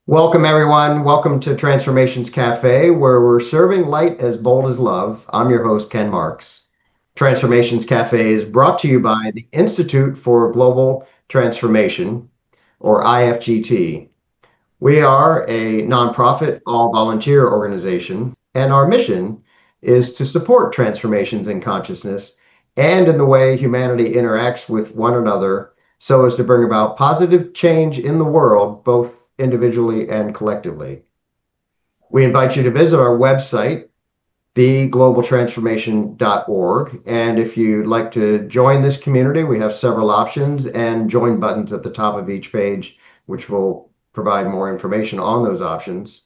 Welcome, everyone. Welcome to Transformations Café, where we're serving light as bold as love. I'm your host, Ken Marks. Transformations Café is brought to you by the Institute for Global Transformation, or IFGT. We are a nonprofit, all volunteer organization, and our mission is to support transformations in consciousness and in the way humanity interacts with one another so as to bring about positive change in the world, both individually and collectively. We invite you to visit our website, theglobaltransformation.org. And if you'd like to join this community, we have several options and join buttons at the top of each page, which will provide more information on those options.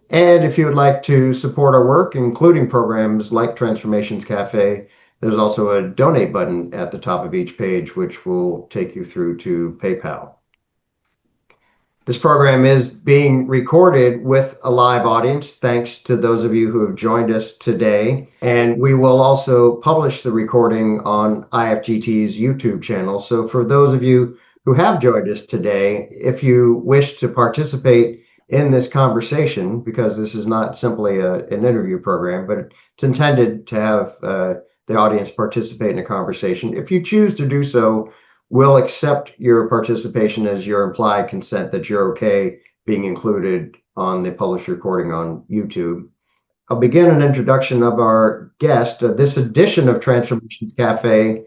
And if you would like to support our work, including programs like Transformations Cafe, there's also a donate button at the top of each page, which will take you through to PayPal. This program is being recorded with a live audience, thanks to those of you who have joined us today. And we will also publish the recording on IFGT's YouTube channel. So for those of you who have joined us today, if you wish to participate in this conversation, because this is not simply an interview program, but it's intended to have the audience participate in a conversation. If you choose to do so, we'll accept your participation as your implied consent that you're okay being included on the published recording on YouTube. I'll begin an introduction of our guest. This edition of Transformations Cafe,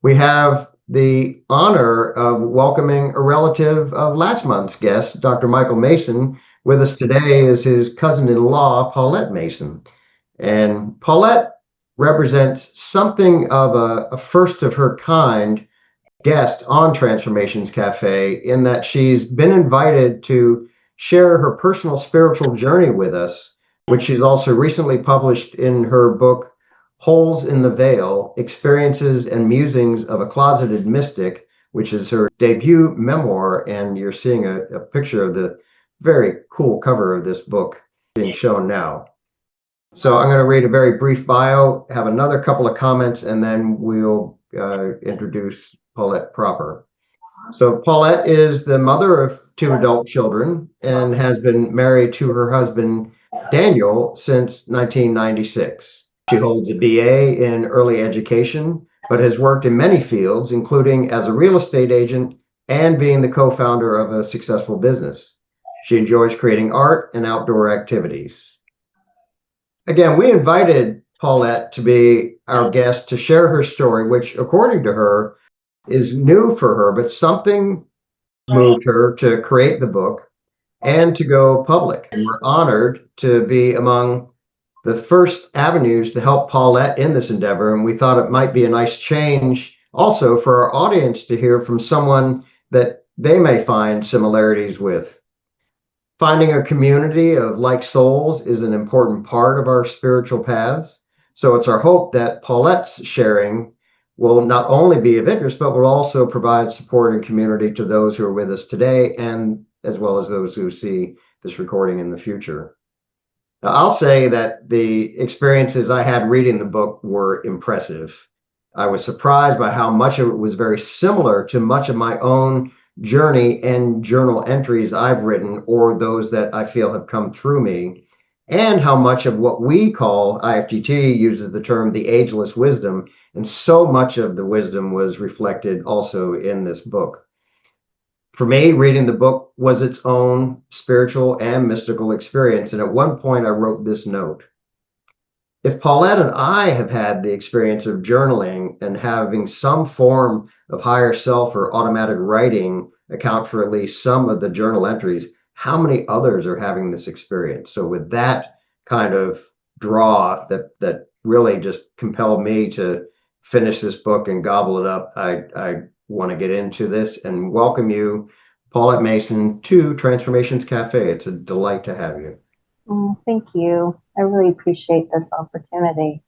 we have the honor of welcoming a relative of last month's guest, Dr. Michael Mason. With us today is his cousin-in-law, Paulette Mason. And Paulette represents something of a first of her kind guest on Transformations Cafe, in that she's been invited to share her personal spiritual journey with us, which she's also recently published in her book, Holes in the Veil, Experiences and Musings of a Closeted Mystic, which is her debut memoir. And you're seeing a picture of the very cool cover of this book being shown now. So I'm going to read a very brief bio, have another couple of comments, and then we'll introduce Paulette proper. So Paulette is the mother of two adult children and has been married to her husband, Daniel, since 1996. She holds a BA in early education, but has worked in many fields, including as a real estate agent and being the co-founder of a successful business. She enjoys creating art and outdoor activities. Again, we invited Paulette to be our guest to share her story, which, according to her, is new for her, but something moved her to create the book and to go public. And we're honored to be among the first avenues to help Paulette in this endeavor. And we thought it might be a nice change also for our audience to hear from someone that they may find similarities with. Finding a community of like souls is an important part of our spiritual paths. So it's our hope that Paulette's sharing will not only be of interest, but will also provide support and community to those who are with us today, and as well as those who see this recording in the future. Now, I'll say that the experiences I had reading the book were impressive. I was surprised by how much of it was very similar to much of my own journey and journal entries I've written, or those that I feel have come through me, and how much of what we call IFGT uses the term the ageless wisdom, and so much of the wisdom was reflected also in this book. For me, reading the book was its own spiritual and mystical experience, and at one point I wrote this note: if Paulette and I have had the experience of journaling and having some form of higher self or automatic writing account for at least some of the journal entries, how many others are having this experience? So with that kind of draw that really just compelled me to finish this book and gobble it up, I want to get into this and welcome you, Paulette Mason, to Transformations Cafe. It's a delight to have you. Thank you. I really appreciate this opportunity.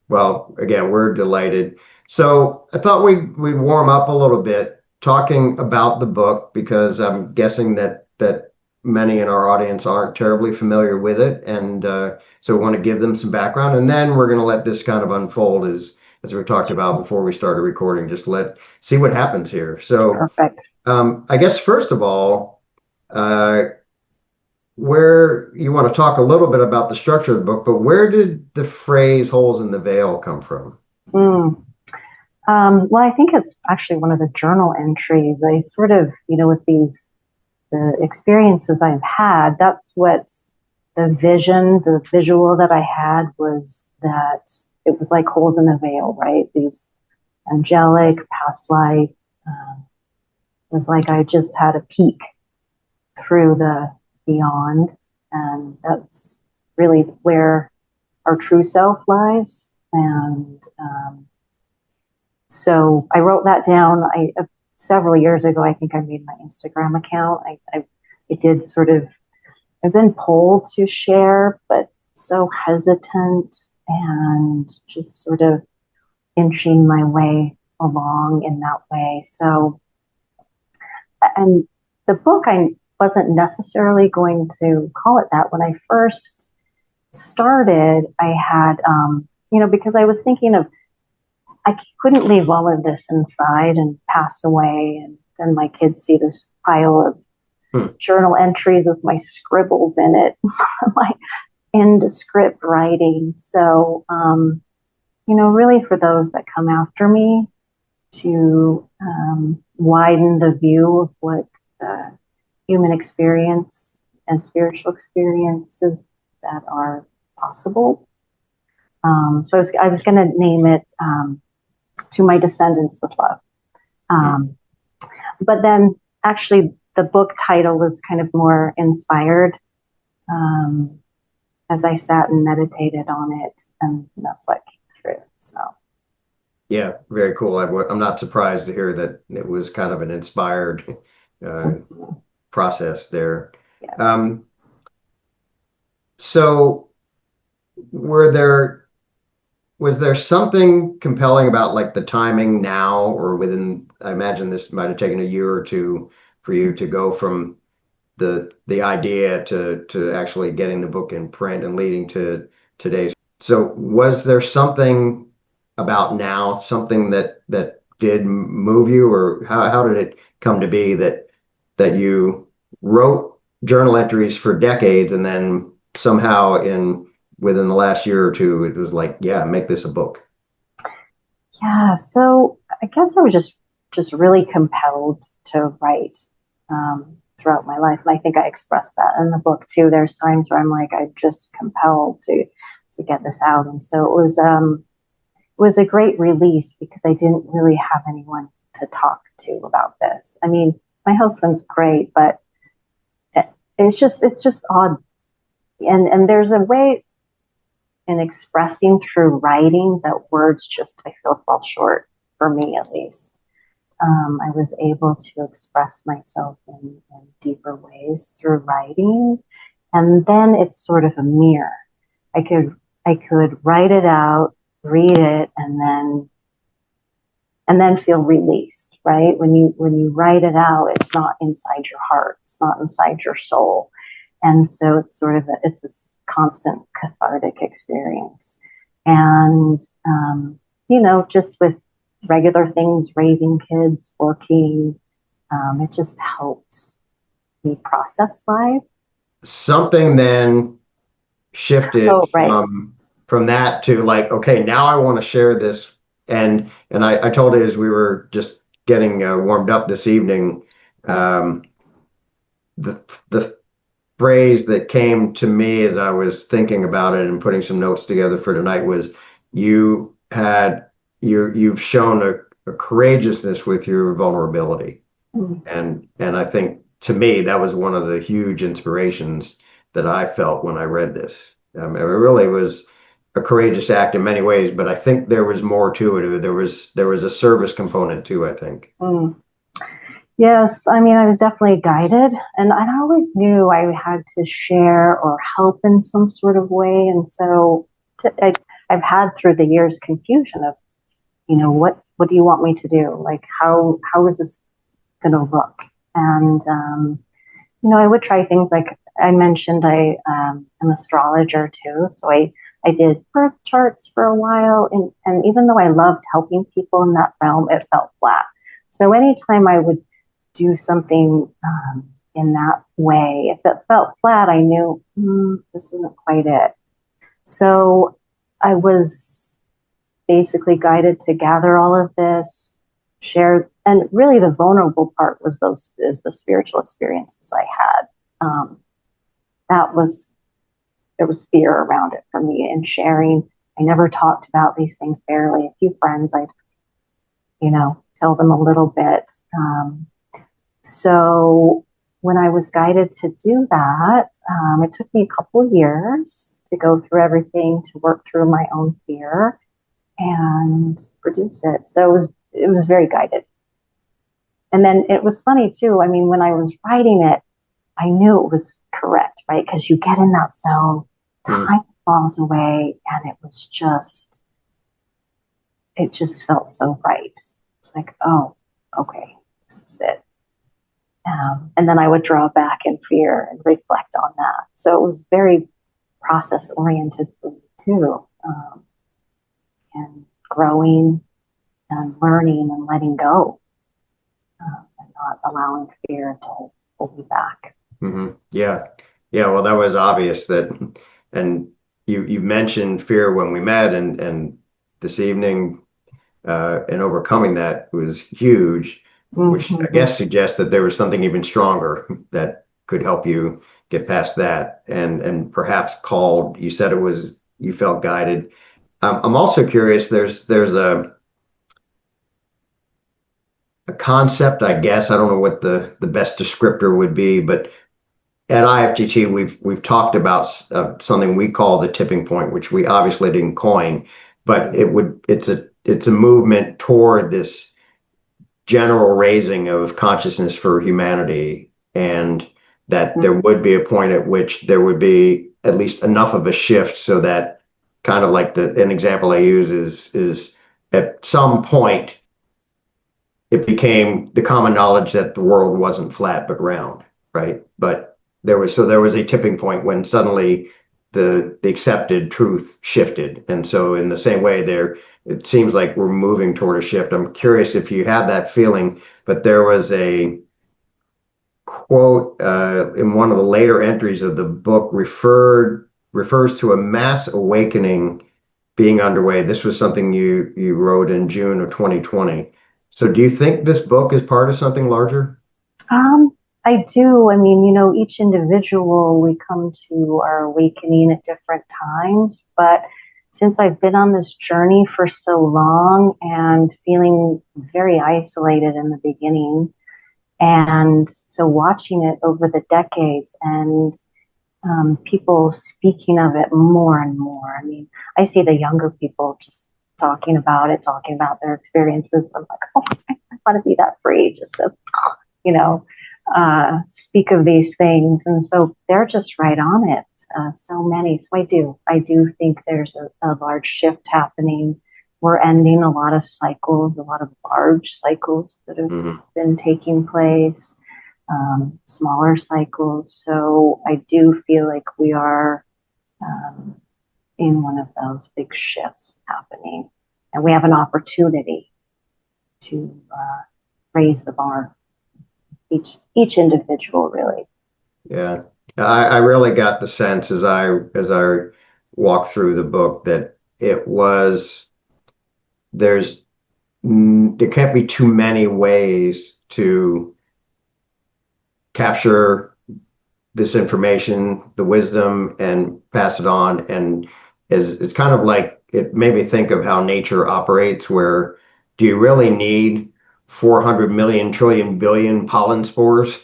Well, again, we're delighted. So I thought we'd warm up a little bit talking about the book, because I'm guessing that many in our audience aren't terribly familiar with it. And so we want to give them some background, and then we're going to let this kind of unfold as we talked about before we started recording. Just see what happens here. So Perfect. I guess, first of all, where you want to talk a little bit about the structure of the book, but where did the phrase holes in the veil come from? Mm. Well, I think it's actually one of the journal entries. I sort of, with the experiences I've had, that's what the visual that I had was that it was like holes in a veil, right? These angelic, past life. It was like I just had a peek through the beyond. And that's really where our true self lies. And so I wrote that down. Several years ago, I think I made my Instagram account. I did sort of, I've been pulled to share, but so hesitant and just sort of inching my way along in that way. So, and the book, I wasn't necessarily going to call it that. When I first started, I had, because I was thinking of, I couldn't leave all of this inside and pass away. And then my kids see this pile of journal entries with my scribbles in it, my end script writing. So, really for those that come after me to widen the view of what human experience and spiritual experiences that are possible. So I was going to name it To My Descendants with Love. But then actually the book title was kind of more inspired as I sat and meditated on it, and that's what came through. So Yeah, very cool. I'm not surprised to hear that it was kind of an inspired process there. yes. So were there was there something compelling about like the timing now or within, I imagine this might have taken a year or two for you to go from the idea to actually getting the book in print and leading to today's. So was there something about now, something that did move you, or how did it come to be that you wrote journal entries for decades and then somehow in within the last year or two it was like, yeah, make this a book? Yeah, so I guess I was just really compelled to write throughout my life, and I think I expressed that in the book too. There's times where I'm like, I'm just compelled to get this out, and so it was a great release because I didn't really have anyone to talk to about this. I mean, my husband's great, but it's just odd, and there's a way in expressing through writing that words just, I feel, fall short, for me at least. I was able to express myself in deeper ways through writing, and then it's sort of a mirror. I could write it out, read it, and then feel released. Right, when you write it out, it's not inside your heart, it's not inside your soul, and so it's sort of it's this constant cathartic experience. And just with regular things, raising kids, working, it just helped me process life. Something then shifted Oh, right. from that to like, okay, now I want to share this. And I told it as we were just getting warmed up this evening, Yes. um, the phrase that came to me as I was thinking about it and putting some notes together for tonight was, you had you've shown a courageousness with your vulnerability. Mm. And I think to me that was one of the huge inspirations that I felt when I read this. It really was a courageous act in many ways, but I think there was more to it. There was a service component too, I think. Mm. Yes, I mean, I was definitely guided, and I always knew I had to share or help in some sort of way. And so I've had through the years confusion of, what do you want me to do? Like, how is this going to look? And I would try things like I mentioned. I am an astrologer too, so I did birth charts for a while, and even though I loved helping people in that realm, it felt flat. So anytime I would do something in that way. If it felt flat, I knew this isn't quite it. So I was basically guided to gather all of this, share, and really the vulnerable part was the spiritual experiences I had. That was There was fear around it for me in sharing. I never talked about these things barely. A few friends, I'd tell them a little bit. So when I was guided to do that, it took me a couple of years to go through everything, to work through my own fear and produce it. So it was very guided. And then it was funny too. I mean, when I was writing it, I knew it was correct, right? Because you get in that zone, time falls away, and it just felt so right. It's like, oh, okay, this is it. And then I would draw back in fear and reflect on that. So it was very process oriented for me too, and growing and learning and letting go, and not allowing fear to hold me back. Mm-hmm. Yeah. Yeah. Well, that was obvious and you mentioned fear when we met, and this evening, and overcoming that was huge, which I guess suggests that there was something even stronger that could help you get past that, and perhaps called. You said you felt guided. I'm also curious. There's a concept, I guess. I don't know what the best descriptor would be, but at IFGT, we've talked about something we call the tipping point, which we obviously didn't coin, but it's a movement toward this general raising of consciousness for humanity, and that there would be a point at which there would be at least enough of a shift so that, kind of like an example I use is at some point it became the common knowledge that the world wasn't flat but round, right? But there was a tipping point when suddenly the accepted truth shifted. And so in the same way, it seems like we're moving toward a shift. I'm curious if you had that feeling, but there was a quote in one of the later entries of the book refers to a mass awakening being underway. This was something you wrote in June of 2020. So do you think this book is part of something larger? I do. I mean, each individual, we come to our awakening at different times. But since I've been on this journey for so long and feeling very isolated in the beginning, and so watching it over the decades and people speaking of it more and more. I mean, I see the younger people just talking about their experiences. I'm like, oh, I want to be that free, just to, you know, speak of these things. And so they're just right on it. So many. So I do think there's a large shift happening. We're ending a lot of cycles, a lot of large cycles that have been taking place, smaller cycles. So I do feel like we are in one of those big shifts happening. And we have an opportunity to raise the bar, each individual, really. Yeah, I really got the sense as I walked through the book that there's there can't be too many ways to capture this information, the wisdom, and pass it on. And it's kind of like, it made me think of how nature operates, where do you really need 400 million trillion billion pollen spores?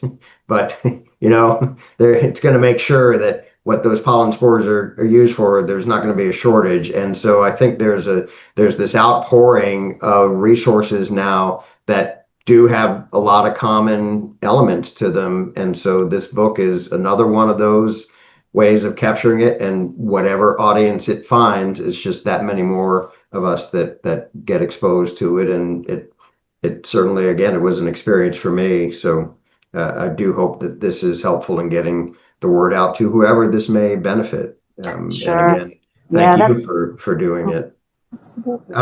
But it's going to make sure that what those pollen spores are used for, there's not going to be a shortage. And so I think there's this outpouring of resources now that do have a lot of common elements to them. And so this book is another one of those ways of capturing it, and whatever audience it finds, it's just that many more of us that get exposed to it. And it certainly, again, it was an experience for me. So I do hope that this is helpful in getting the word out to whoever this may benefit. Sure. And again, thank you for doing it. Absolutely.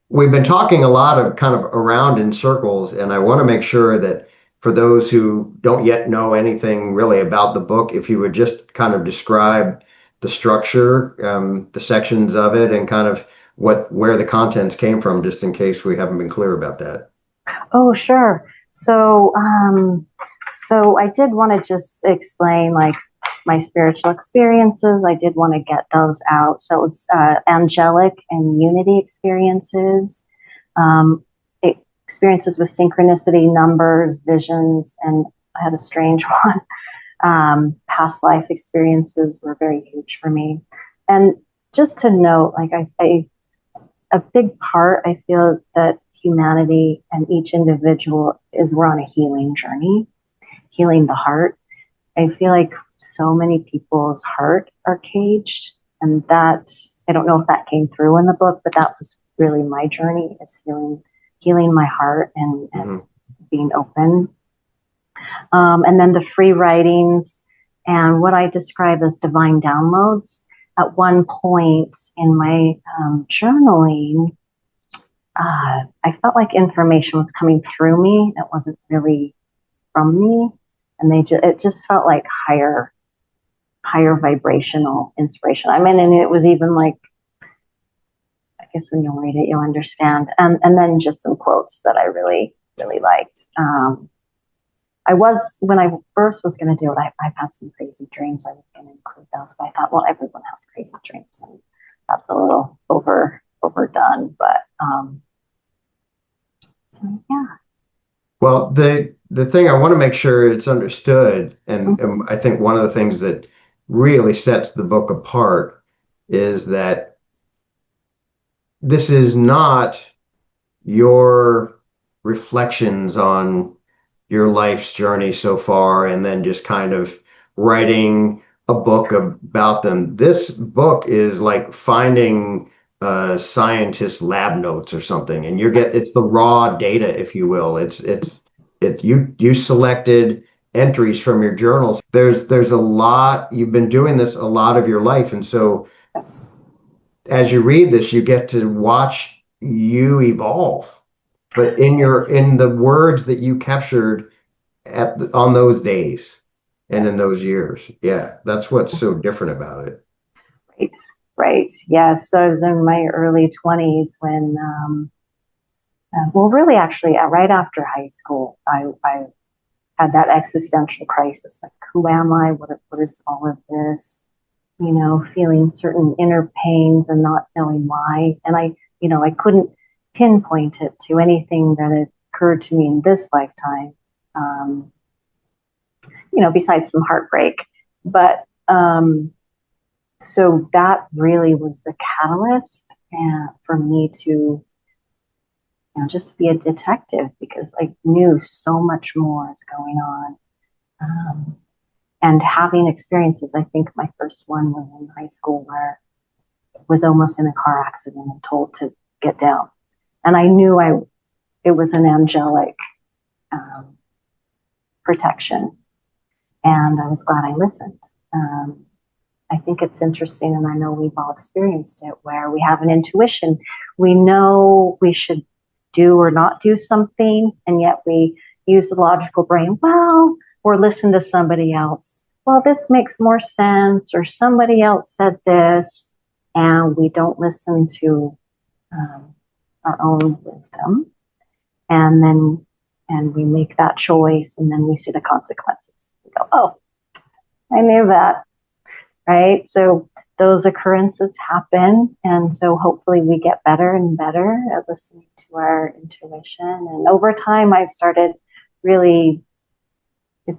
We've been talking a lot of kind of around in circles, and I want to make sure that for those who don't yet know anything really about the book, if you would just kind of describe the structure, the sections of it, and kind of where the contents came from, just in case we haven't been clear about that. Oh, sure. So I did want to just explain like my spiritual experiences. I did want to get those out. So it's angelic and unity experiences, um, experiences with synchronicity, numbers, visions, and I had a strange one. Past life experiences were very huge for me. And just to note, like a big part, I feel that humanity and each individual is we're on a healing journey, healing the heart. I feel like so many people's heart are caged, and that's I don't know if that came through in the book, but that was really my journey is healing my heart and being open. And then the free writings and what I describe as divine downloads. At one point in my journaling, I felt like information was coming through me. It wasn't really from me, and it just felt like higher vibrational inspiration. I mean, and it was even like, I guess when you'll read it, you'll understand. And then just some quotes that I really liked. When I first was going to do it, I've had some crazy dreams. I was going to include those, but I thought, well, everyone has crazy dreams, and that's a little overdone. But so yeah. Well, the thing I want to make sure it's understood, and I think one of the things that really sets the book apart is that this is not your reflections on your life's journey so far and then just kind of writing a book about them. This book is like finding scientist lab notes or something, and it's the raw data, if you will. You selected entries from your journals. There's a lot. You've been doing this a lot of your life, and so Yes. as you read this, you get to watch you evolve. But in the words that you captured on those days and in Yes. those years, yeah, that's what's so different about it. Right. Right. Yes. So I was in my early 20s when, well, really, actually, right after high school, I had that existential crisis. Like, who am I? What is all of this? You know, feeling certain inner pains and not knowing why. And I couldn't pinpoint it to anything that had occurred to me in this lifetime. Um, besides some heartbreak. But so that really was the catalyst for me to just be a detective because I knew so much more is going on. And having experiences, I think my first one was in high school where I was almost in a car accident and told to get down. And I knew it was an angelic protection. And I was glad I listened. I think it's interesting, and I know we've all experienced it, where we have an intuition. We know we should do or not do something, and yet we use the logical brain, or listen to somebody else. Well, this makes more sense, or somebody else said this, and we don't listen to our own wisdom. And we make that choice, and then we see the consequences. We go, oh, I knew that. Right? So those occurrences happen. And so hopefully we get better and better at listening to our intuition. And over time, I've started really,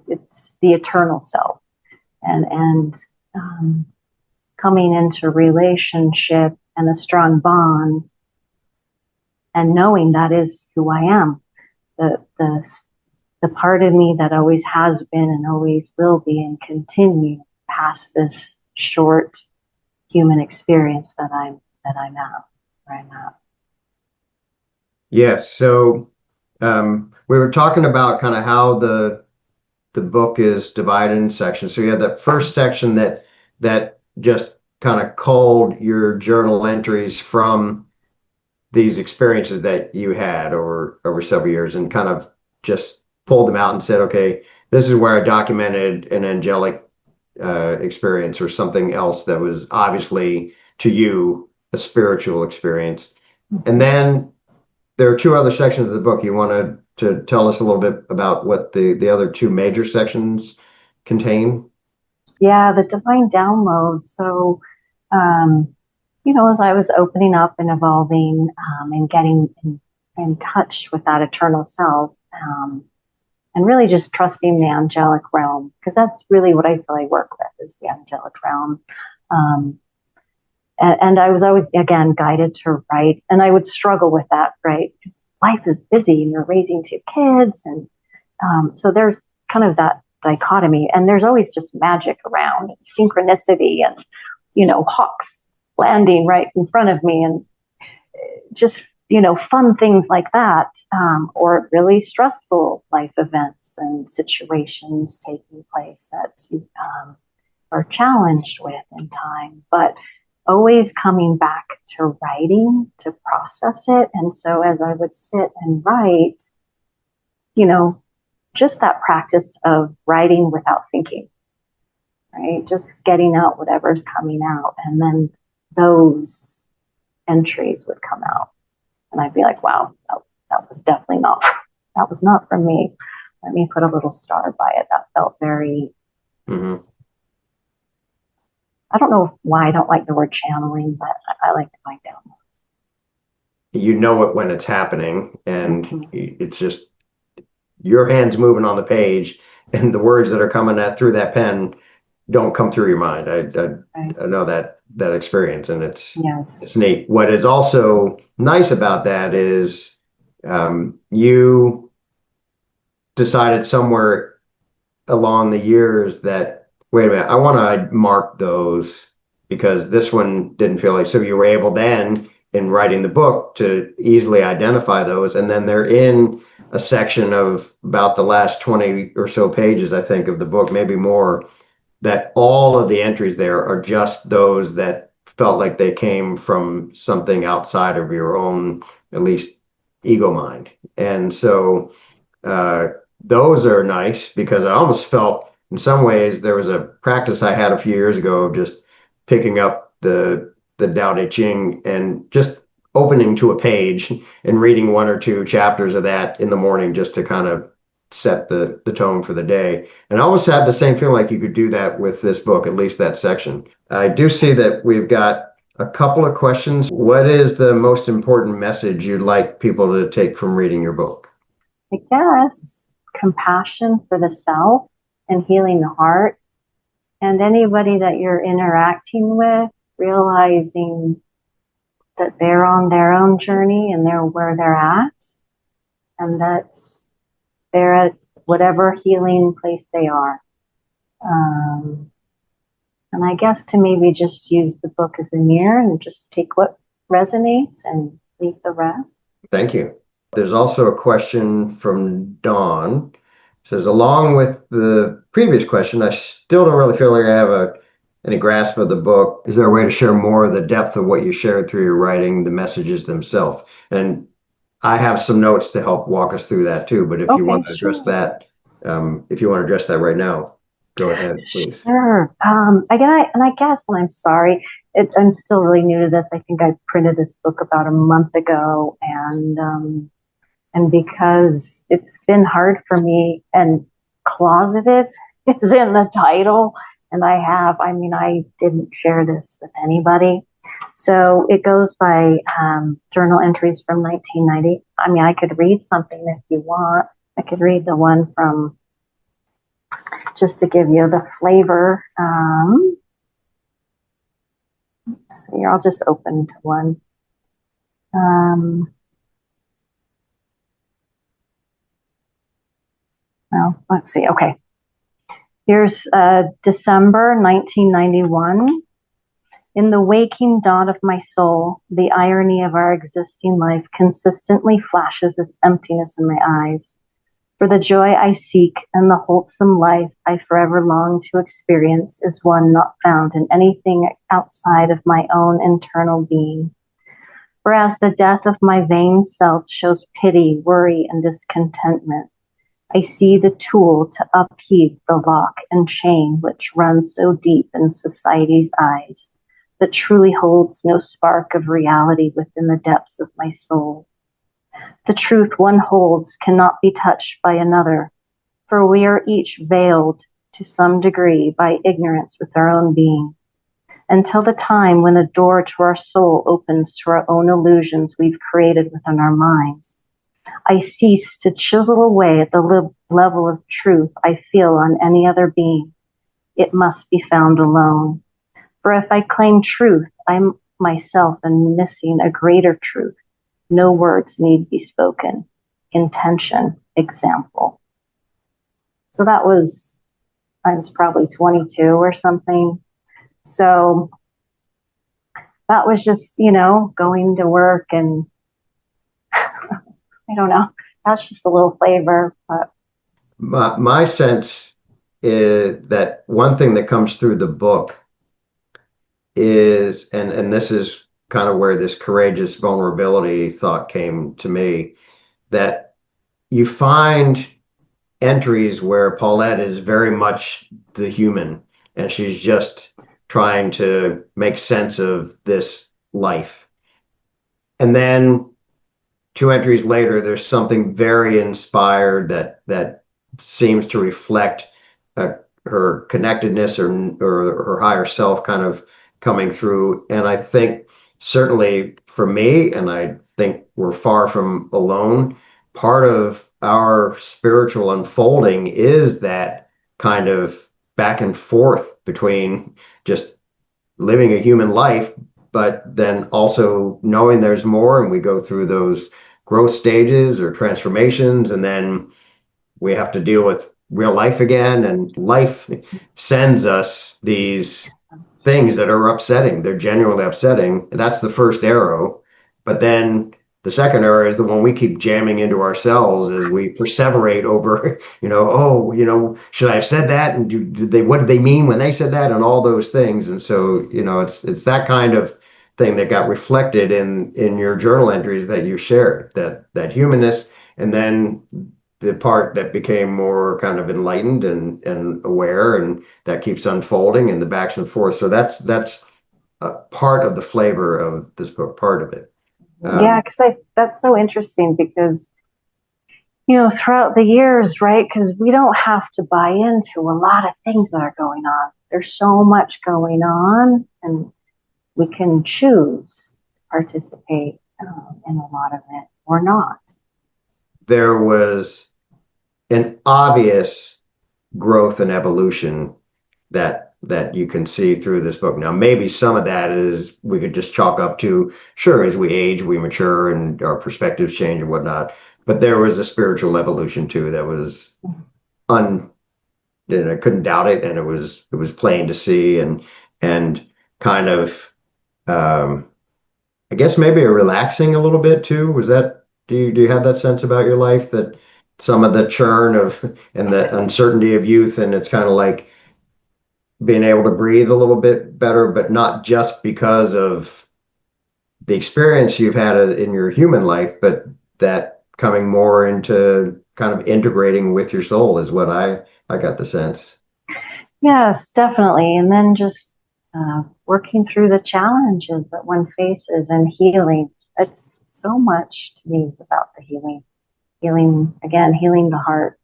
it's the eternal self and coming into relationship and a strong bond and knowing that is who I am. The part of me that always has been and always will be and continue past this short human experience that I'm at, where I'm at. Yes. So we were talking about kind of how the book is divided in sections. So you have that first section that just kind of culled your journal entries from these experiences that you had over several years and kind of just pulled them out and said, okay, this is where I documented an angelic experience or something else that was obviously to you a spiritual experience. And then there are two other sections of the book. You want to tell us a little bit about what the other two major sections contain? Yeah, the divine download. So, um, as I was opening up and evolving and getting in touch with that eternal self, and really just trusting the angelic realm, because that's really what I feel I work with is the angelic realm. Um, and I was always, again, guided to write, and I would struggle with that, right? Because life is busy and you're raising two kids. And so there's kind of that dichotomy, and there's always just magic around, synchronicity, and, hawks landing right in front of me, and just, fun things like that, or really stressful life events and situations taking place that you are challenged with in time. But always coming back to writing to process it. And so as I would sit and write, just that practice of writing without thinking, right? Just getting out whatever's coming out. And then those entries would come out. And I'd be like, wow, that was definitely not, that was not from me. Let me put a little star by it. That felt very, I don't know why I don't like the word channeling, but I like to find out. You know it when it's happening, and it's just your hands moving on the page, and the words that are coming through that pen don't come through your mind. I know that experience, and it's neat. What is also nice about that is you decided somewhere along the years that, wait a minute, I want to mark those because this one didn't feel like, so you were able then in writing the book to easily identify those, and then they're in a section of about the last 20 or so pages, I think, of the book, maybe more, that all of the entries there are just those that felt like they came from something outside of your own, at least, ego mind. And so those are nice because I almost felt in some ways there was a practice I had a few years ago of just picking up the Tao Te Ching and just opening to a page and reading one or two chapters of that in the morning just to kind of set the tone for the day. And I almost had the same feeling like you could do that with this book, at least that section. I do see that we've got a couple of questions. What is the most important message you'd like people to take from reading your book? I guess compassion for the self and healing the heart. And anybody that you're interacting with, realizing that they're on their own journey and they're where they're at, and that they're at whatever healing place they are. And I guess to maybe just use the book as a mirror and just take what resonates and leave the rest. Thank you. There's also a question from Dawn. It says, along with the previous question, I still don't really feel like I have any grasp of the book. Is there a way to share more of the depth of what you shared through your writing, the messages themselves? And I have some notes to help walk us through that too. But if you want to address that, if you want to address that right now, go ahead, please. Sure. Again, I guess, and I'm sorry, I'm still really new to this. I think I printed this book about a month ago, and because it's been hard for me, and closeted is in the title, and I didn't share this with anybody. So it goes by journal entries from 1990. I could read something if you want. I could read the one from, just to give you the flavor. Let's see, I'll just open to one. Well, let's see. Okay. Here's December 1991. In the waking dawn of my soul, the irony of our existing life consistently flashes its emptiness in my eyes. For the joy I seek and the wholesome life I forever long to experience is one not found in anything outside of my own internal being. Whereas the death of my vain self shows pity, worry, and discontentment, I see the tool to upheave the lock and chain which runs so deep in society's eyes that truly holds no spark of reality within the depths of my soul. The truth one holds cannot be touched by another, for we are each veiled to some degree by ignorance with our own being, until the time when the door to our soul opens to our own illusions we've created within our minds. I cease to chisel away at the level of truth I feel on any other being. It must be found alone. For if I claim truth, I myself am missing a greater truth. No words need be spoken. Intention, example. So I was probably 22 or something. So that was just, going to work, and I don't know. That's just a little flavor. But My sense is that one thing that comes through the book is, and this is kind of where this courageous vulnerability thought came to me, that you find entries where Paulette is very much the human, and she's just trying to make sense of this life. And then two entries later, there's something very inspired that seems to reflect her connectedness or her higher self kind of coming through. And I think certainly for me, and I think we're far from alone, part of our spiritual unfolding is that kind of back and forth between just living a human life, but then also knowing there's more, and we go through those growth stages or transformations, and then we have to deal with real life again, and life sends us these things that are upsetting. They're genuinely upsetting. That's the first arrow. But then the second arrow is the one we keep jamming into ourselves as we perseverate over, should I have said that? And what did they mean when they said that? And all those things. And so, it's that kind of thing that got reflected in your journal entries that you shared, that humanness, and then the part that became more kind of enlightened and aware, and that keeps unfolding, and the backs and forth. So that's a part of the flavor of this book, part of it. Yeah, because that's so interesting because, throughout the years, right? Because we don't have to buy into a lot of things that are going on. There's so much going on, and we can choose to participate in a lot of it or not. There was an obvious growth and evolution that you can see through this book. Now, maybe some of that is we could just chalk up to, sure, as we age, we mature and our perspectives change and whatnot. But there was a spiritual evolution too that was I couldn't doubt it, and it was plain to see, and kind of I guess maybe a relaxing a little bit too. Was that, do you have that sense about your life, that some of the churn of and the uncertainty of youth, and it's kind of like being able to breathe a little bit better, but not just because of the experience you've had in your human life, but that coming more into kind of integrating with your soul is what I got the sense. Yes, definitely. And then just working through the challenges that one faces and healing. It's so much to me is about the healing. Healing the heart.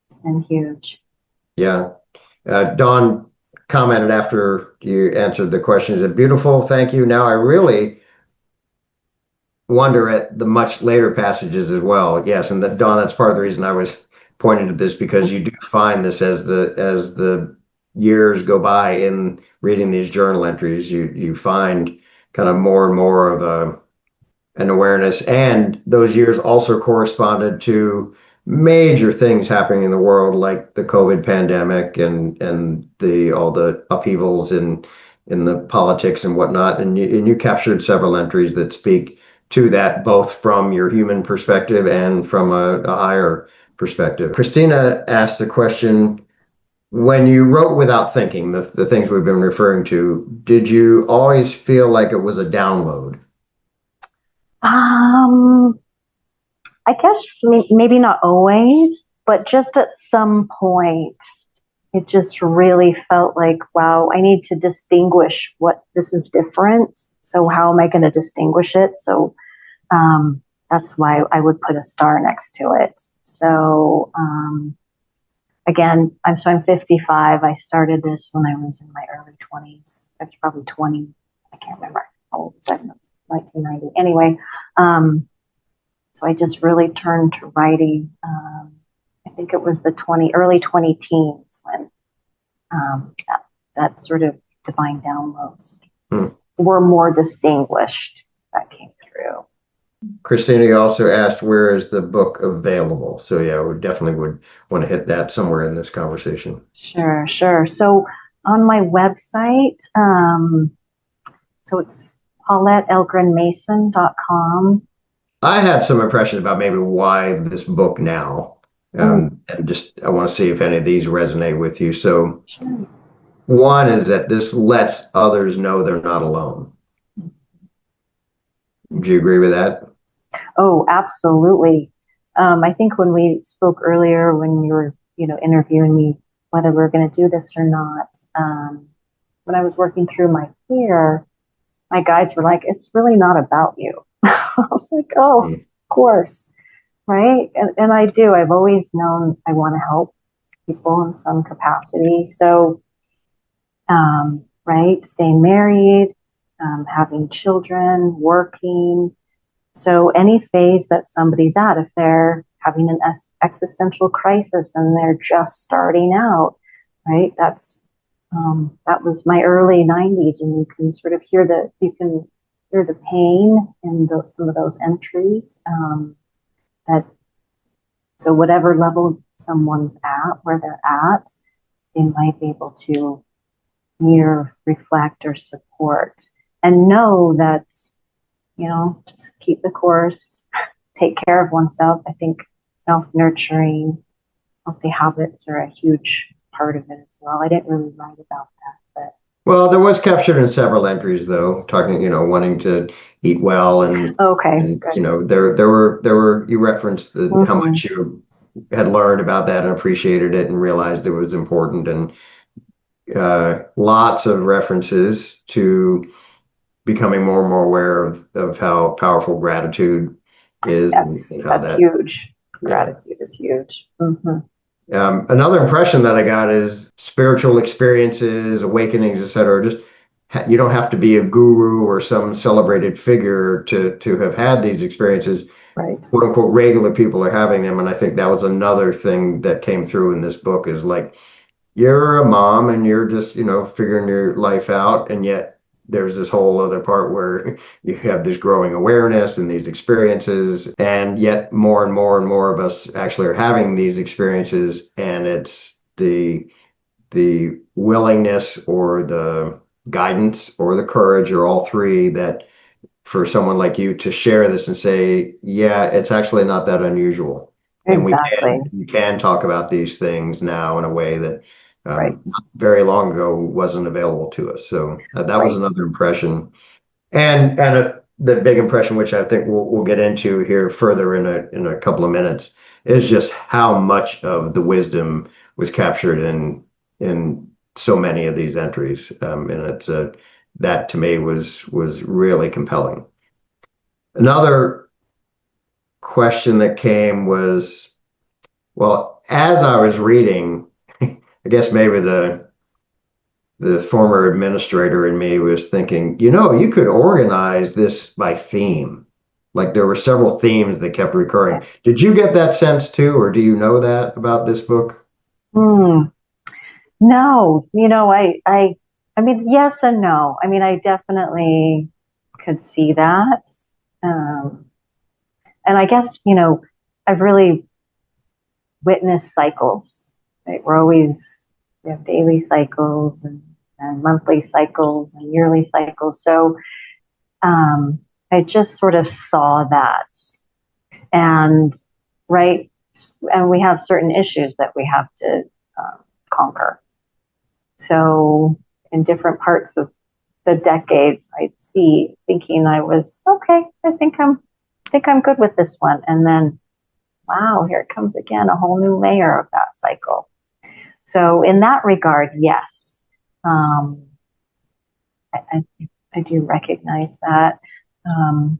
It's been huge. Yeah. Dawn commented after you answered the question, is it beautiful? Thank you. Now I really wonder at the much later passages as well. Yes, and Dawn, that's part of the reason I was pointing to this, because you do find this as the years go by in reading these journal entries, you find kind of more and more of an awareness, and those years also corresponded to major things happening in the world, like the COVID pandemic and all the upheavals in the politics and whatnot. And you captured several entries that speak to that, both from your human perspective and from a higher perspective. Christina asked the question, when you wrote without thinking, the things we've been referring to, did you always feel like it was a download? I guess maybe not always. But just at some point, it just really felt like, wow, I need to distinguish what this is different. So how am I going to distinguish it? So that's why I would put a star next to it. So again, I'm 55. I started this when I was in my early 20s. I was probably 20. I can't remember how old was I? 1990. Anyway, so I just really turned to writing. I think it was the early 20 teens when that sort of divine downloads were more distinguished that came through. Christina, you also asked, where is the book available? So yeah, we definitely would want to hit that somewhere in this conversation. Sure. So on my website, so it's PauletteElggrenMason.com. I had some impressions about maybe why this book now. And just, I want to see if any of these resonate with you. So Sure. One is that this lets others know they're not alone. Do you agree with that? Oh, absolutely. I think when we spoke earlier, when you were, interviewing me, whether we are going to do this or not, when I was working through my fear, my guides were like, "It's really not about you." I was like, "Oh, of course, right?" And I do. I've always known I want to help people in some capacity. So, right, staying married, having children, working. So any phase that somebody's at, if they're having an existential crisis and they're just starting out, right? That was my early 90s, and you can sort of hear the pain in some of those entries. That so whatever level someone's at, where they're at, they might be able to mirror, reflect, or support, and know that just keep the course, take care of oneself. I think self-nurturing, healthy habits are a huge part of it as well. I didn't really write about that, but Well, there was captured in several entries though, talking, wanting to eat well okay, and good. there were you referenced how Mm-hmm. much you had learned about that and appreciated it and realized it was important, and lots of references to becoming more and more aware of how powerful gratitude is, Yes, and how that's that, huge. yeah. Gratitude is huge. Mm-hmm. Another impression that I got is spiritual experiences, awakenings, etc. Just you don't have to be a guru or some celebrated figure to have had these experiences. Right. "Quote unquote" regular people are having them, and I think that was another thing that came through in this book is like, you're a mom and you're just, figuring your life out. And yet there's this whole other part where you have this growing awareness and these experiences. And yet more and more and more of us actually are having these experiences. And it's the willingness or the guidance or the courage or all three that for someone like you to share this and say, yeah, it's actually not that unusual. And Exactly. we can talk about these things now in a way that Right. not very long ago wasn't available to us. So that was Right. another impression. And the big impression, which I think we'll get into here further in a couple of minutes, is just how much of the wisdom was captured in so many of these entries. And it's that to me was really compelling. Another question that came was, well, as I was reading, I guess maybe the former administrator in me was thinking, you could organize this by theme. Like there were several themes that kept recurring. Did you get that sense too, or do you know that about this book? Hmm. No, I mean, yes and no. I mean, I definitely could see that. Um, and I guess, I've really witnessed cycles, right? We have daily cycles and monthly cycles and yearly cycles. So I just sort of saw that. And, right, and we have certain issues that we have to conquer. So in different parts of the decades, I'd see thinking I was okay. I think I'm good with this one, and then wow, here it comes again, a whole new layer of that cycle. So in that regard, yes, um, I do recognize that. Um,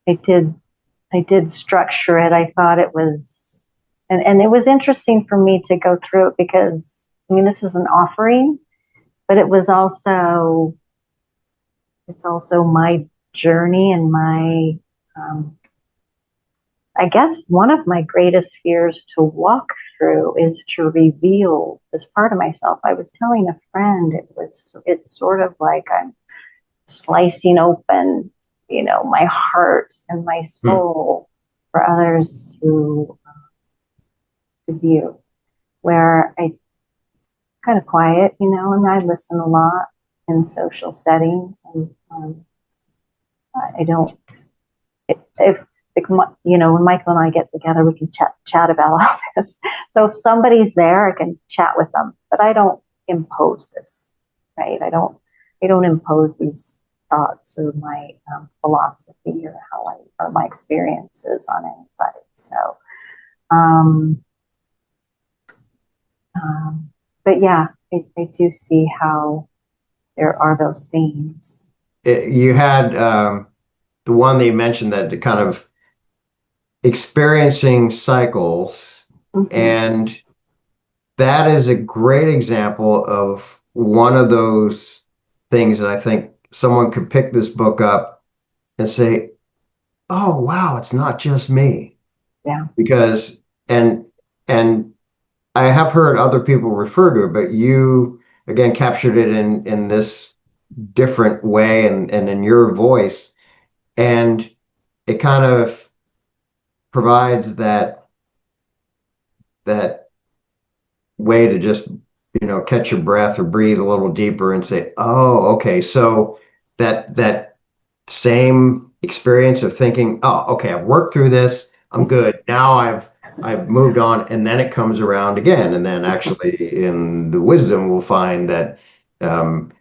I did I did structure it. I thought it was, and it was interesting for me to go through it because I mean this is an offering, but it's also my journey and my um, I guess one of my greatest fears to walk through is to reveal this part of myself. I was telling a friend it's sort of like I'm slicing open, my heart and my Hmm. soul for others to view. Where I kind of quiet, and I listen a lot in social settings, and I don't if when Michael and I get together, we can chat about all this. So if somebody's there, I can chat with them, but I don't impose this, right? I don't impose these thoughts or my philosophy or or my experiences on anybody. So, um, um, but yeah, I do see how there are those themes. You had the one that you mentioned that kind of experiencing cycles, Mm-hmm. and that is a great example of one of those things that I think someone could pick this book up and say, "Oh, wow, it's not just me." Yeah. Because and and I have heard other people refer to it, but you again captured it in this different way and in your voice, and it kind of provides that way to just catch your breath or breathe a little deeper and say, oh, okay, so that same experience of thinking, oh, okay, I've worked through this, I'm good now, I've moved on, and then it comes around again, and then actually in the wisdom we'll find that um,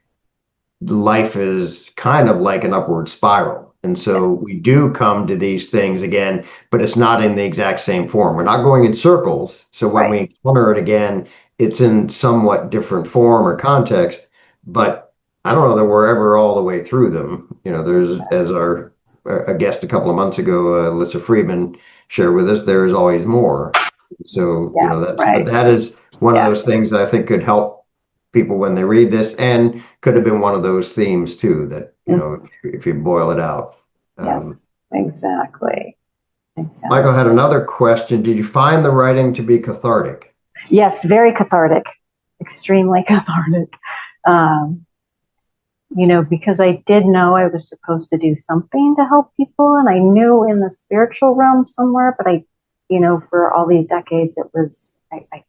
life is kind of like an upward spiral. And so Yes. we do come to these things again, but it's not in the exact same form. We're not going in circles. So when we Right. encounter it again, it's in somewhat different form or context. But I don't know that we're ever all the way through them. There's, as Exactly. our a guest a couple of months ago, Alyssa Friedman shared with us, there is always more. So, Yeah. but Right. that is one of Yeah. those things that I think could help people when they read this, and could have been one of those themes too that Mhm. if you boil it out. um, Yes. Exactly. Michael had Exactly. another question. Did you find the writing to be cathartic? Yes. Very cathartic. Extremely cathartic. Um, because I did know I was supposed to do something to help people, and I knew in the spiritual realm somewhere, but for all these decades, I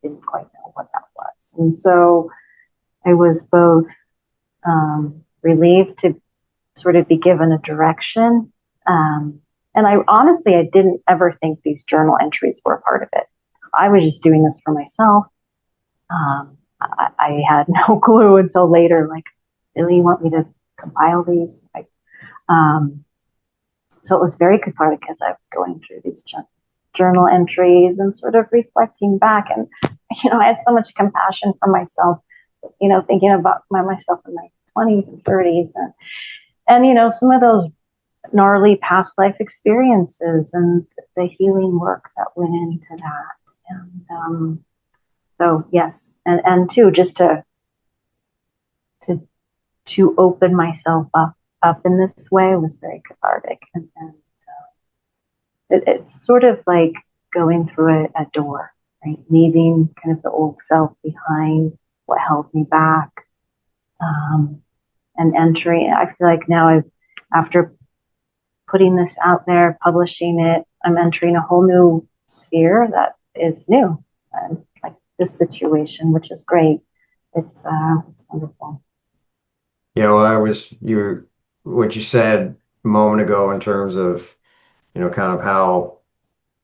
didn't quite know what that was. And so I was both relieved to sort of be given a direction. Um, and I didn't ever think these journal entries were a part of it. I was just doing this for myself. I had no clue until later, like, really, you want me to compile these? So it was very cathartic as I was going through these journal entries and sort of reflecting back. And, I had so much compassion for myself, thinking about myself in my 20s and 30s. And some of those gnarly past life experiences and the healing work that went into that. And so, yes. And too, just to, to open myself up in this way was very cathartic. And it's sort of like going through a door, right? Leaving kind of the old self behind, what held me back, um, and entering. I feel like now after putting this out there, publishing it, I'm entering a whole new sphere that is new, and like this situation, which is great. It's wonderful. I was you what you said a moment ago in terms of kind of how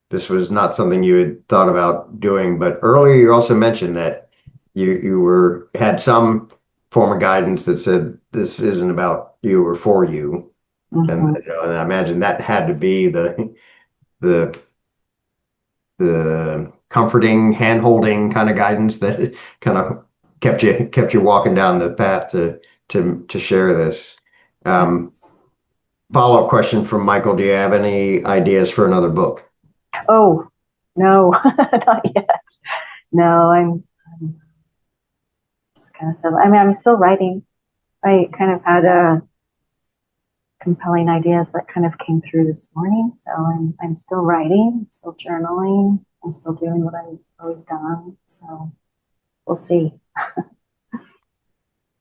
this was not something you had thought about doing, but earlier you also mentioned that you were had some form of guidance that said this isn't about you or for you. And, Mm-hmm. and I imagine that had to be the the comforting, hand-holding kind of guidance that kind of kept you walking down the path to share this. Um, Yes. Follow-up question from Michael: do you have any ideas for another book? Oh, no, not yet. No, I'm just kind of I mean, I'm still writing. I kind of had compelling ideas that kind of came through this morning. So I'm still writing, I'm still journaling, I'm still doing what I've always done. So we'll see.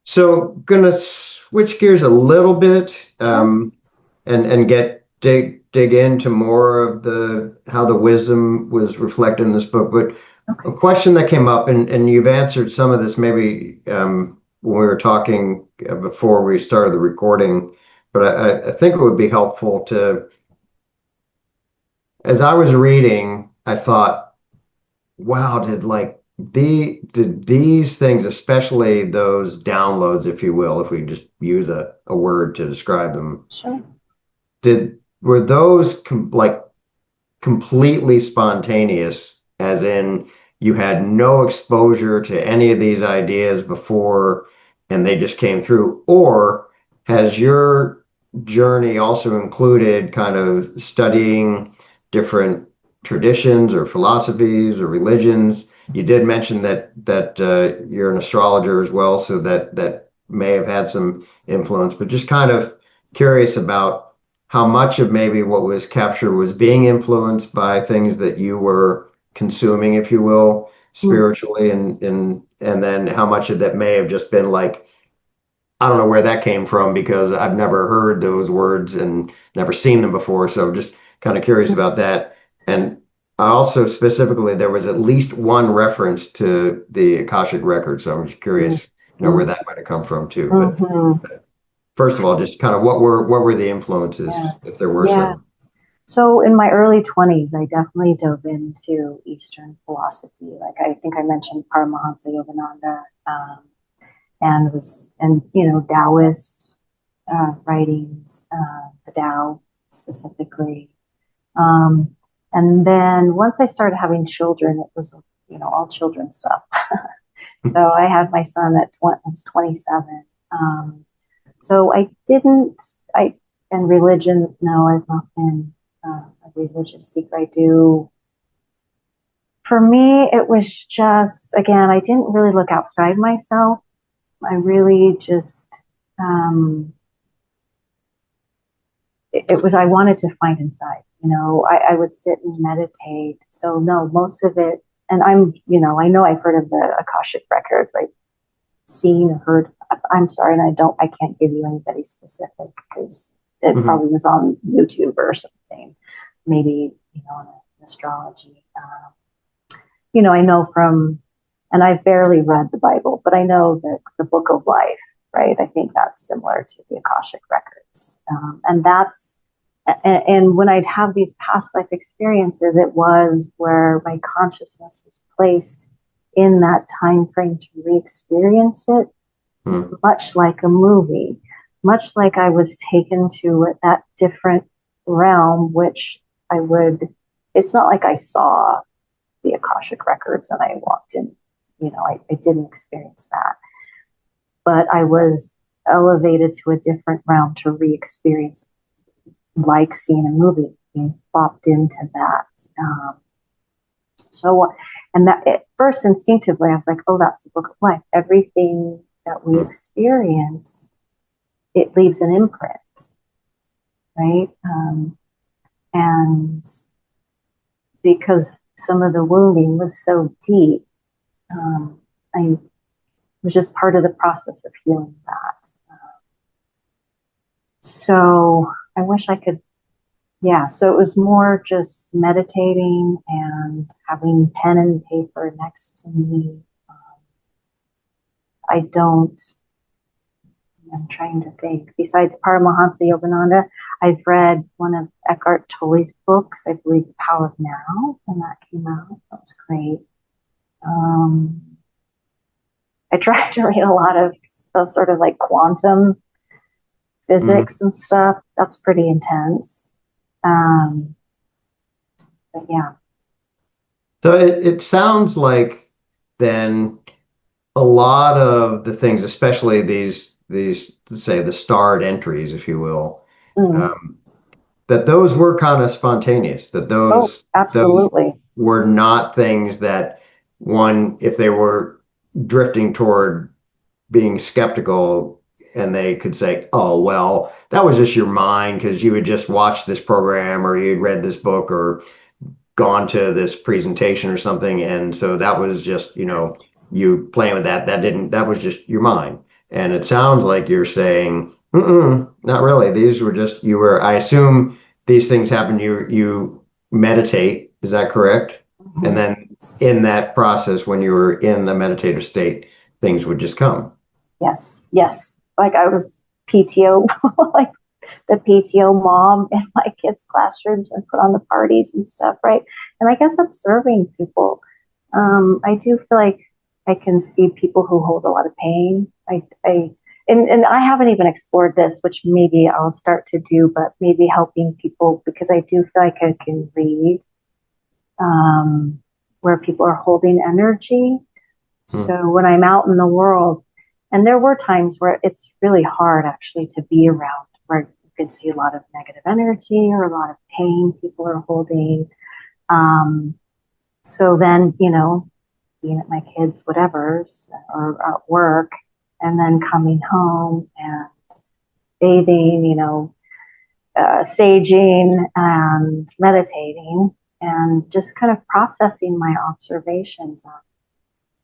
So, gonna switch gears a little bit, Sure. and dig into more of the how the wisdom was reflected in this book. But a Okay. question that came up, and you've answered some of this maybe when we were talking before we started the recording. But I think it would be helpful to, as I was reading, I thought, wow, did these things, especially those downloads, if you will, if we just use a word to describe them, Sure. were those like completely spontaneous, as in you had no exposure to any of these ideas before and they just came through? Or has your journey also included kind of studying different traditions or philosophies or religions? You did mention that you're an astrologer as well, so that may have had some influence, but just kind of curious about how much of maybe what was captured was being influenced by things that you were consuming, if you will, Mm. spiritually, and then how much of that may have just been like, I don't know where that came from because I've never heard those words and never seen them before. So just kind of curious about that. And I also specifically, there was at least one reference to the Akashic record. So I'm just Mm. curious, where Mm. that might have come from too. But Mm-hmm. first of all, just kind of what were the influences, if Yes. there were Yeah. some? So in my early 20s, I definitely dove into Eastern philosophy. Like I think I mentioned Paramahansa Yogananda, and Taoist writings, the Tao specifically. Um, and then once I started having children, it was all children stuff. So I had my son I was 27. Um, so I didn't I and religion. No, I've not been a religious seeker. I do. For me, it was just again, I didn't really look outside myself. I really just it was I wanted to find inside. I would sit and meditate. So no, most of it, and I know I've heard of the Akashic records. I've seen or heard. I'm sorry, and I can't give you anybody specific because it Mhm. probably was on YouTube or something. Maybe on astrology. I know from, and I've barely read the Bible, but I know that the Book of Life, right? I think that's similar to the Akashic records, and that's and when I'd have these past life experiences, it was where my consciousness was placed in that time frame to re-experience it, Mhm. much like a movie, much like I was taken to that different realm, which I would. It's not like I saw the Akashic records and I walked in. I didn't experience that, but I was elevated to a different realm to re-experience, like seeing a movie, being popped into that. So, and that at first instinctively, I was like, oh, that's the Book of Life. Everything that we Mhm. experience, it leaves an imprint, right? And because some of the wounding was so deep, I was just part of the process of healing that. So I wish I could, yeah. So it was more just meditating and having pen and paper next to me. I don't, I'm trying to think. Besides Paramahansa Yogananda, I've read one of Eckhart Tolle's books, I believe The Power of Now, when that came out. That was great. Um, I tried to read a lot of sort of like quantum Mhm. physics and stuff. That's pretty intense. Um, but yeah. So it sounds like then a lot of the things, especially these say the starred entries, if you will, Mm. um, that those were kind of spontaneous. That Oh, those absolutely. were not things that one, if they were drifting toward being skeptical, and they could say, "Oh, well, that was just your mind because you had just watched this program or you'd read this book or gone to this presentation or something, and so that was just, you playing with that. That was just your mind." And it sounds like you're saying, mm-mm, not really. These were just, I assume these things happen. You meditate, is that correct? And Mhm. then in that process, when you were in the meditative state, things would just come. Yes, yes. Like I was PTO, like the PTO mom in my kids' classrooms and put on the parties and stuff, right? And I guess observing people, I do feel like I can see people who hold a lot of pain. And I haven't even explored this, which maybe I'll start to do, but maybe helping people because I do feel like I can read where people are holding energy. Hmm. So when I'm out in the world, and there were times where it's really hard actually to be around, where you can see a lot of negative energy or a lot of pain people are holding. Um, so then, being at my kids' whatever's or at work, and then coming home and bathing, saging and meditating and just kind of processing my observations on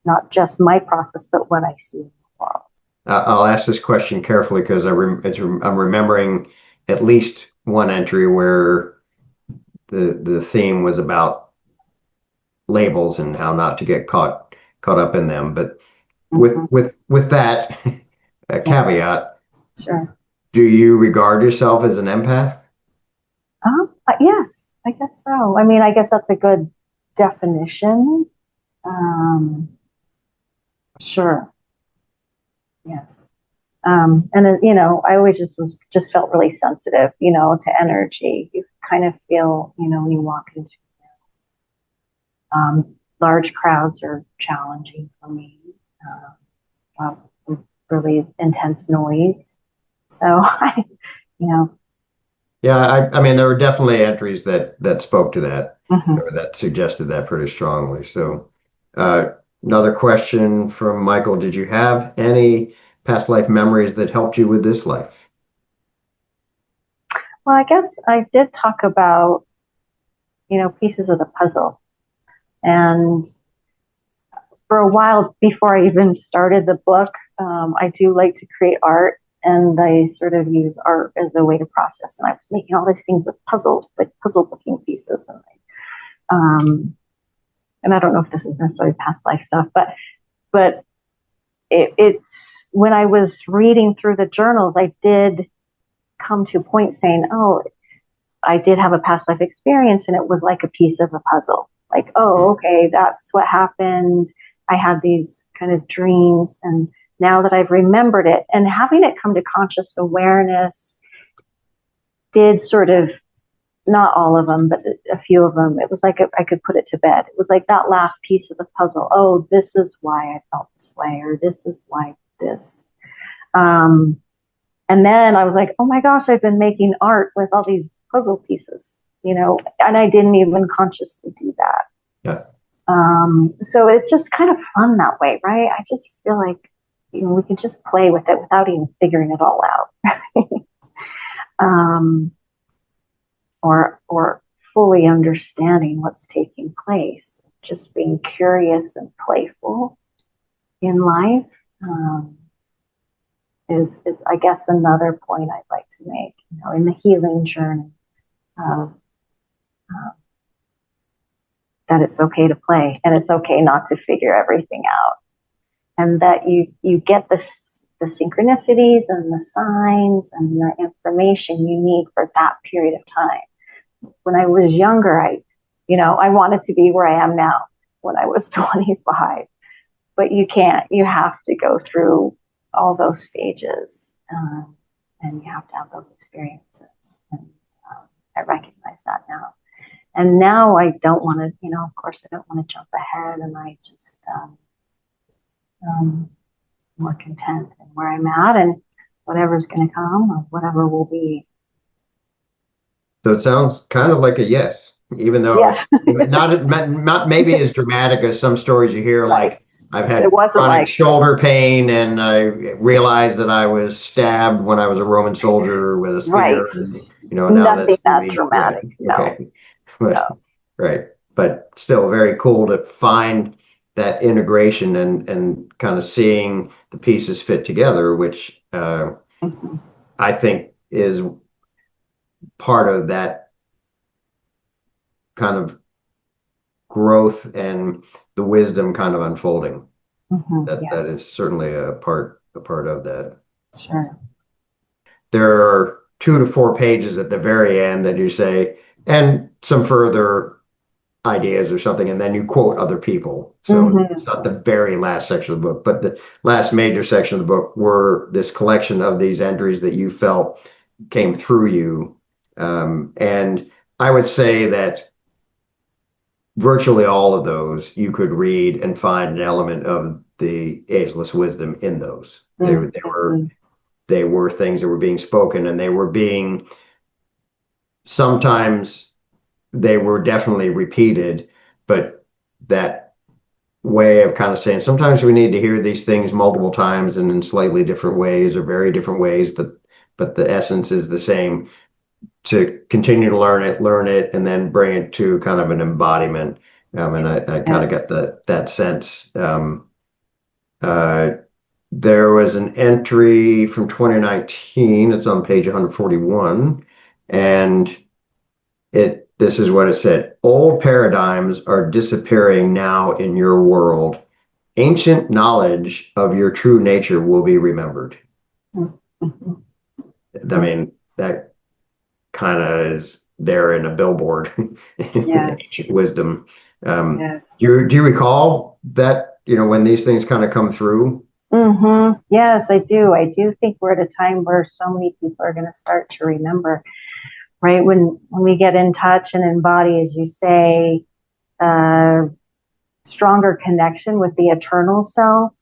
not just my process, but what I see in the world. I'll ask this question carefully because I'm remembering at least one entry where the theme was about labels and how not to get caught up in them. But Mm-hmm. with that Yes, caveat, sure. do you regard yourself as an empath? Yes, I guess so. I mean, I guess that's a good definition. Um, sure. Yes. And I always just felt really sensitive, to energy. You kind of feel, when you walk into large crowds are challenging for me. Really intense noise. So you know, Yeah, I mean, there were definitely entries that spoke to that mhm. or that suggested that pretty strongly. So, uh, another question from Michael: did you have any past life memories that helped you with this life? Well, I guess I did talk about, pieces of the puzzle. And for a while before I even started the book, I do like to create art. And I sort of use art as a way to process. And I was making all these things with puzzles, like puzzle looking pieces. Um, and I don't know if this is necessarily past life stuff, but it's when I was reading through the journals, I did come to a point saying, oh, I did have a past life experience and it was like a piece of a puzzle. Like, oh, okay, that's what happened. I had these kind of dreams. And now that I've remembered it and having it come to conscious awareness did sort of, not all of them, but a few of them, it was like I could put it to bed. It was like that last piece of the puzzle. Oh, this is why I felt this way, or this is why this. Um, And then I was like, oh my gosh, I've been making art with all these puzzle pieces, and I didn't even consciously do that. Yeah. So it's just kind of fun that way, right? I just feel like, we can just play with it without even figuring it all out. um, or fully understanding what's taking place. Just being curious and playful in life. Is I guess another point I'd like to make, in the healing journey, uh, uh, that it's okay to play and it's okay not to figure everything out, and that you get the synchronicities and the signs and the information you need for that period of time. When I was younger, I wanted to be where I am now when I was 25, but you can't. You have to go through all those stages, and you have to have those experiences. And I recognize that now. And now I don't want to, of course, I don't want to jump ahead, and I just more content in where I'm at, and whatever's going to come or whatever will be. So it sounds kind of like a yes, even though Yeah. not maybe as dramatic as some stories you hear, Right. like I've It had wasn't chronic like, shoulder pain and I realized that I was stabbed when I was a Roman soldier with a right. spear, and now Nothing that's that maybe right. dramatic. No, Okay. But no. right. But still very cool to find that integration and kind of seeing the pieces fit together, which Mm-hmm. I think is part of that kind of growth and the wisdom kind of unfolding. Mm-hmm. That is Yes, certainly a part of that. sure. There are 2 to 4 pages at the very end that you say, and some further ideas or something, and then you quote other people. So it's Mm-hmm. not the very last section of the book, but the last major section of the book were this collection of these entries that you felt came through you. And I would say that virtually all of those you could read and find an element of the ageless wisdom in those. Mm-hmm. They were things that were being spoken, and they were being sometimes they were definitely repeated, but that way of kind of saying sometimes we need to hear these things multiple times and in slightly different ways or very different ways, but the essence is the same, to continue to learn it, and then bring it to kind of an embodiment. And I kind of got Yes. that sense. Uh, there was an entry from 2019. It's on page 141, and this is what it said: "Old paradigms are disappearing now in your world. Ancient knowledge of your true nature will be remembered." Mm-hmm. I mean, that kind of is there in a billboard, ancient Yes. wisdom. Yes. Do you recall that, when these things kind of come through? Mm-hmm. Yes, I do. I do think we're at a time where so many people are going to start to remember, right? When we get in touch and embody, as you say, uh, stronger connection with the eternal self,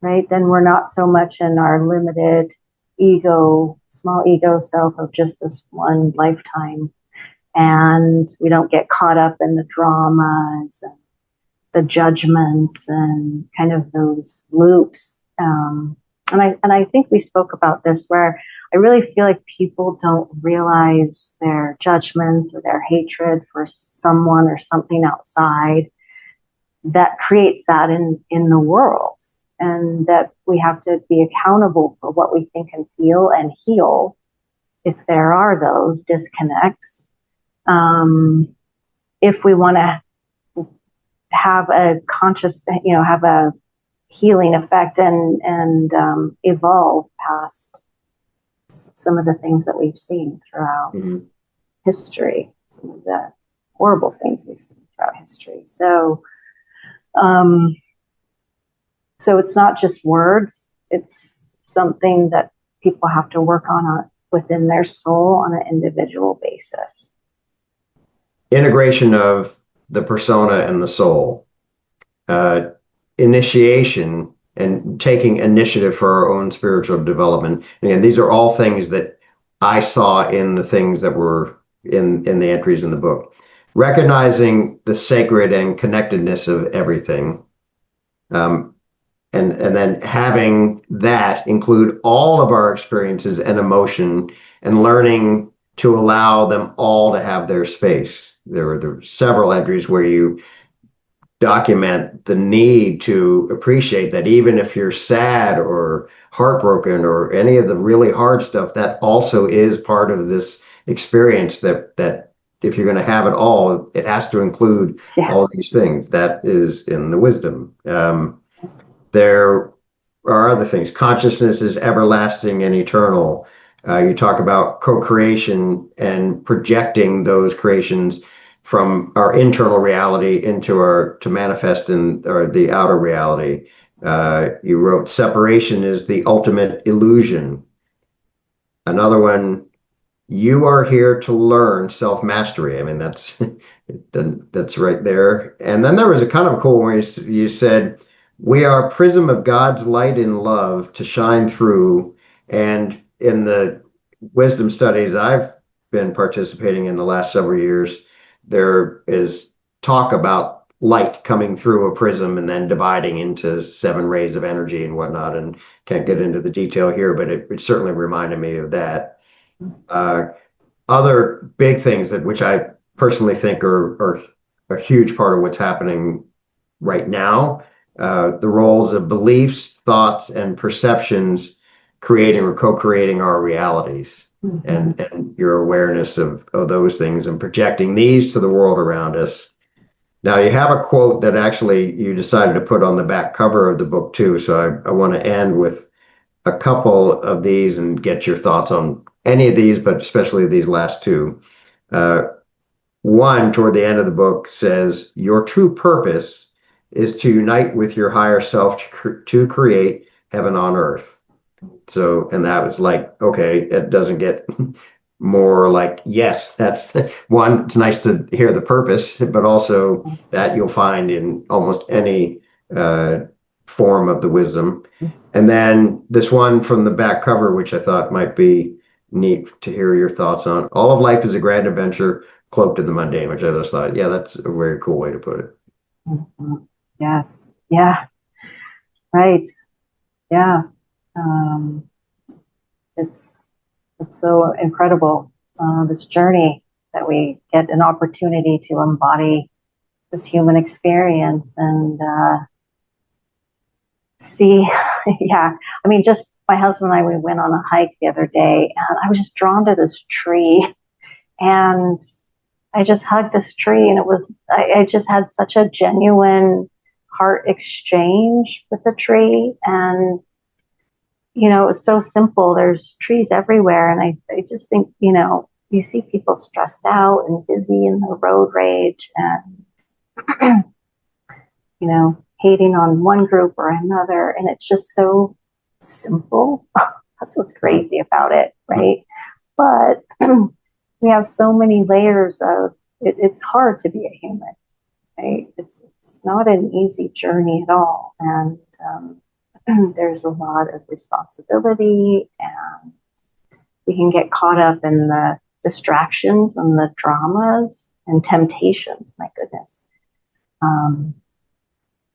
right? Then we're not so much in our limited ego, small ego self of just this one lifetime. And we don't get caught up in the dramas and the judgments and kind of those loops. And I think we spoke about this, where I really feel like people don't realize their judgments or their hatred for someone or something outside that creates that in the world, and that we have to be accountable for what we think and feel and heal if there are those disconnects. If we want to have a conscious, have a healing effect and evolve past some of the things that we've seen throughout Mhm. history, some of the horrible things we've seen throughout history. Um, so it's not just words; it's something that people have to work on within their soul on an individual basis. Integration of the persona and the soul, uh, initiation, and taking initiative for our own spiritual development. Again, these are all things that I saw in the things that were in the entries in the book. Recognizing the sacred and connectedness of everything, um, and then having that include all of our experiences and emotion, and learning to allow them all to have their space. There were several entries where you document the need to appreciate that even if you're sad or heartbroken or any of the really hard stuff, that also is part of this experience, that if you're going to have it all, it has to include Yeah. all these things. That is in the wisdom. There are other things. Consciousness is everlasting and eternal. You talk about co-creation and projecting those creations from our internal reality to manifest in or the outer reality. You wrote separation is the ultimate illusion. Another one, you are here to learn self-mastery. I mean, that's right there. And then there was a kind of cool one where you said, we are a prism of God's light and love to shine through. And in the wisdom studies I've been participating in the last several years, there is talk about light coming through a prism and then dividing into seven rays of energy and whatnot. And can't get into the detail here, but it certainly reminded me of that. Uh, Other big things that which I personally think are a huge part of what's happening right now, the roles of beliefs, thoughts, and perceptions creating or co-creating our realities, Mm-hmm. and your awareness of those things and projecting these to the world around us. Now you have a quote that actually you decided to put on the back cover of the book too, so I want to end with a couple of these and get your thoughts on any of these, but especially these last two. Uh, One, toward the end of the book, says, your true purpose is to unite with your higher self to create heaven on earth. So, and that was like, okay, it doesn't get more like, yes, that's one, it's nice to hear the purpose, but also that you'll find in almost any uh, form of the wisdom. And then this one from the back cover, which I thought might be neat to hear your thoughts on. All of life is a grand adventure cloaked in the mundane, which I just thought, yeah, that's a very cool way to put it. Mm-hmm. Yes. Yeah. Right. Yeah. Um, it's it's so incredible, this journey that we get an opportunity to embody this human experience and see. Yeah, I mean, just my husband and I, we went on a hike the other day, and I was just drawn to this tree, and I just hugged this tree, and I just had such a genuine heart exchange with the tree. And it's so simple. There's trees everywhere. And I just think, you see people stressed out and busy in the road rage and, hating on one group or another. And it's just so simple. That's what's crazy about it, right? But we have so many layers of it's hard to be a human, right? It's not an easy journey at all. And, there's a lot of responsibility, and we can get caught up in the distractions and the dramas and temptations, my goodness.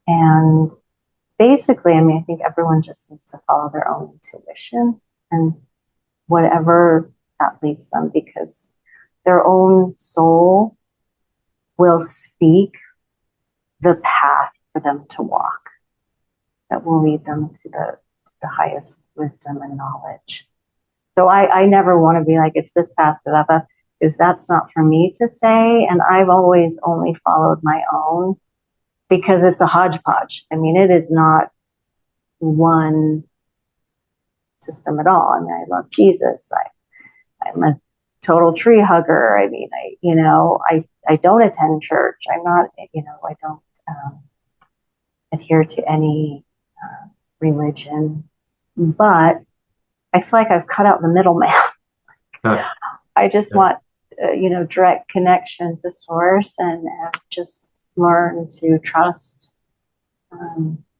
And basically, I mean, I think everyone just needs to follow their own intuition and whatever that leads them, because their own soul will speak the path for them to walk that will lead them to the highest wisdom and knowledge. So I never want to be like, it's this path to that path, because that's not for me to say. And I've always only followed my own because it's a hodgepodge. I mean, it is not one system at all. I mean, I love Jesus. I'm a total tree hugger. I mean, I don't attend church. I'm not, I don't adhere to any religion, but I feel like I've cut out the middleman. Huh. I just want, direct connection to source, and just learn to trust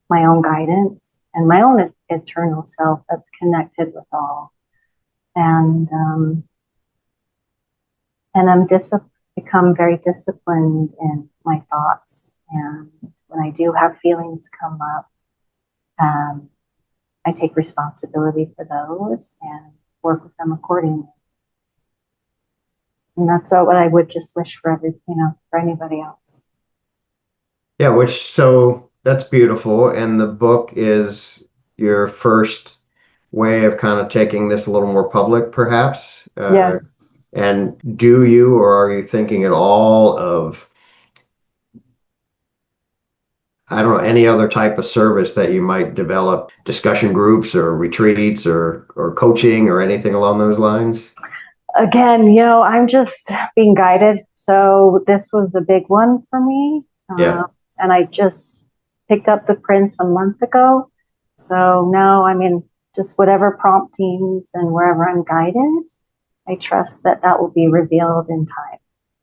my own guidance and my own eternal self that's connected with all. And I'm become very disciplined in my thoughts. And when I do have feelings come up, I take responsibility for those and work with them accordingly. And that's what I would just wish for for anybody else. Yeah, which so that's beautiful. And the book is your first way of kind of taking this a little more public, perhaps. Yes. And do you, or are you thinking at all of, I don't know, any other type of service that you might develop, discussion groups or retreats or coaching or anything along those lines? Again, I'm just being guided. So this was a big one for me. Yeah. And I just picked up the Prince a month ago. So now I'm in just whatever promptings and wherever I'm guided. I trust that that will be revealed in time.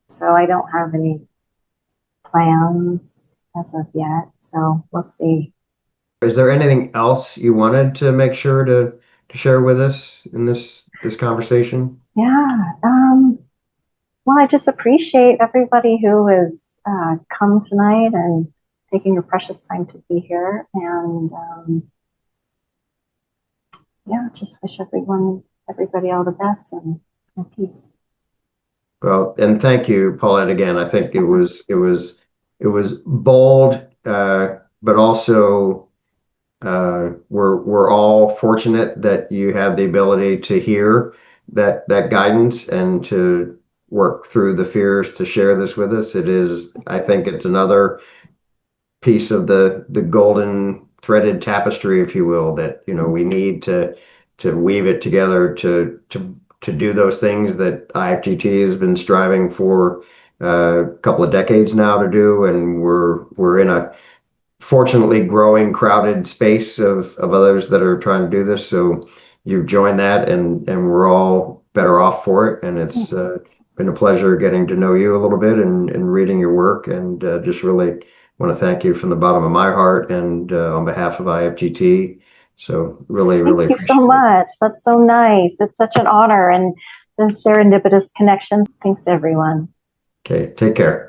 So I don't have any plans as of yet. So we'll see. Is there anything else you wanted to make sure to share with us in this conversation? Yeah. Well, I just appreciate everybody who has come tonight and taking your precious time to be here. And yeah, just wish everybody all the best and peace. Well, and thank you, Paulette, again. I think it was bold, but also we're all fortunate that you have the ability to hear that guidance and to work through the fears to share this with us. I think it's another piece of the golden threaded tapestry, if you will, that we need to weave it together to do those things that IFGT has been striving for a couple of decades now to do, and we're in a fortunately growing crowded space of others that are trying to do this. So you've joined that, and we're all better off for it. And it's been a pleasure getting to know you a little bit and reading your work, and just really want to thank you from the bottom of my heart and on behalf of IFGT. So really, really Thank you so appreciate it. much. That's so nice. It's such an honor and the serendipitous connections. Thanks, everyone. Okay, take care.